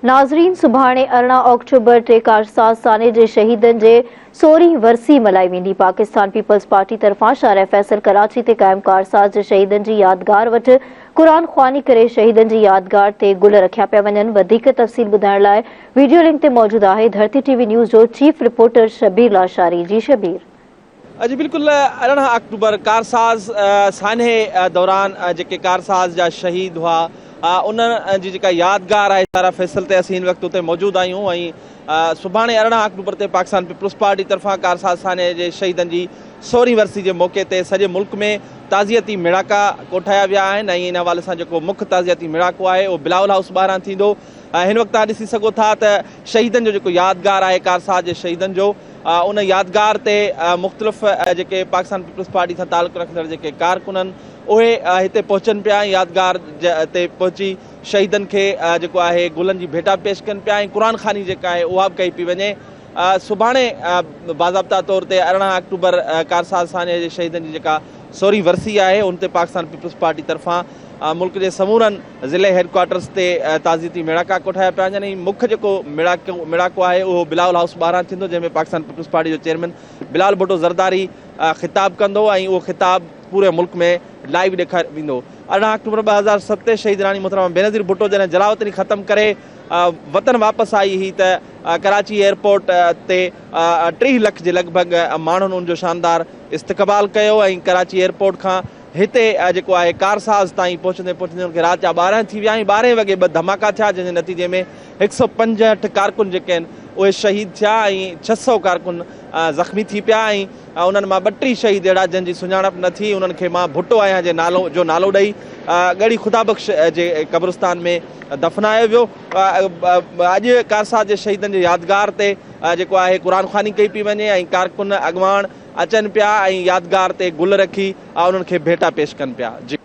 नाज़रीन, सुभाणे 18 ऑक्टोबर ते कारसाज़ साने जे शहीदन जे 16वीं वरसी मल्हाई वेंदी। पाकिस्तान पीपल्स पार्टी तरफ़ां शाहर फैसल कराची ते क़ाइम कारसाज़ जे शहीदन जी यादगार वटि क़ुरान ख़्वानी करे शहीदन जी यादगार ते गुल रखिया पिया वञनि। वधीक तफ़सील ॿुधाइण लाइ वीडियो लिंक ते मौजूद आहे धरती टीवी न्यूज़ जो चीफ रिपोर्टर शबीर लाशारी। जी शबीर। जी बिल्कुल 18 अक्टूबर कारसाज़ साने दौरान जेके कारसाज़ जा शहीद हुआ उन्हनि जी जेका यादगार आहे सारा फैसल ते असीं हिन वक़्तु उते मौजूद आहियूं ऐं सुभाणे 18 अक्टूबर ते पाकिस्तान पीपल्स पार्टी तरफ़ां कारसाज़ साने जे शहीदनि जी 16वीं वरसी जे मौक़े ते सॼे मुल्क में ताज़ियती मिड़ाका कोठाया विया आहिनि ऐं इन हवाले सां जेको मुख्य ताज़ियती मिड़ाको आहे उहो बिलावल हाउस ॿाहिरां थींदो। हिन वक़्तु तव्हां ॾिसी सघो था त शहीदनि जो जेको यादगार आहे कारसाज़ जे शहीदनि जो उन यादगार ते मुख़्तलिफ़ जेके पाकिस्तान पीपल्स पार्टी सां तालुक़ु रखंदड़ जेके कारकुन आहिनि उहे हिते पहुचनि पिया यादगार ते पहुची शहीदनि खे जेको आहे गुलनि जी भेटा पेश कनि पिया ऐं क़ुरान ख़ानी जेका आहे उहा बि कई पई वञे। सुभाणे बाज़ाब्ता तौर ते 18 अक्टूबर कारसाज़ साने जे शहीदनि जी जेका 16वीं वरसी आहे उन ते पाकिस्तान पीपल्स पार्टी तरफ़ां मुल्क जे समूरनि ज़िले हेडक्वार्टर्स ते ताज़ियती मिड़ाका कोठाया पिया वञनि। मुख्य जेको मिड़ाको आहे उहो बिलावल हाउस ॿाहिरां थींदो जंहिंमें पाकिस्तान पीपल्स पार्टी जो चेयरमैन बिलाल भुट्टो ज़रदारी ख़िताब कंदो ऐं उहो ख़िताब पूरे मुल्क में लाइव ॾेखारियो वेंदो। 18 अक्टूबर 2007 शहीद रानी मोहतरमा बेनज़ीर भुट्टो जॾहिं जलावतनी ख़तमु करे वतन वापसि आई हुई त कराची एयरपोर्ट ते 30 लख जे लॻभॻि माण्हुनि उनजो शानदार इस्तक़बाल कयो ऐं कराची एयरपोर्ट खां हिते जेको आहे कारसाज़ ताईं पहुचंदे उनखे राति जा 12 थी विया ऐं 12 वॻे 2 धमाका थिया जंहिंजे नतीजे में 165 कारकुन जेके आहिनि उहे शहीद थिया ऐं 600 कारकुन ज़ख़्मी थी पिया ऐं उन्हनि मां 32 शहीद अहिड़ा जंहिंजी सुञाणप न थी। उन्हनि खे मां भुट्टो आहियां जे नालो ॾेई ॻड़ी ख़ुदाबख़्श जे कब्रिस्तान में दफ़नायो वियो। अॼु कारसाज़ जे शहीदनि जे यादगार ते जेको आहे क़ुरान ख़्वानी कई पई वञे ऐं कारकुन अॻवान अचनि पिया ऐं यादगार ते गुल रखी उन्हनि खे भेटा पेश कनि पिया। जी।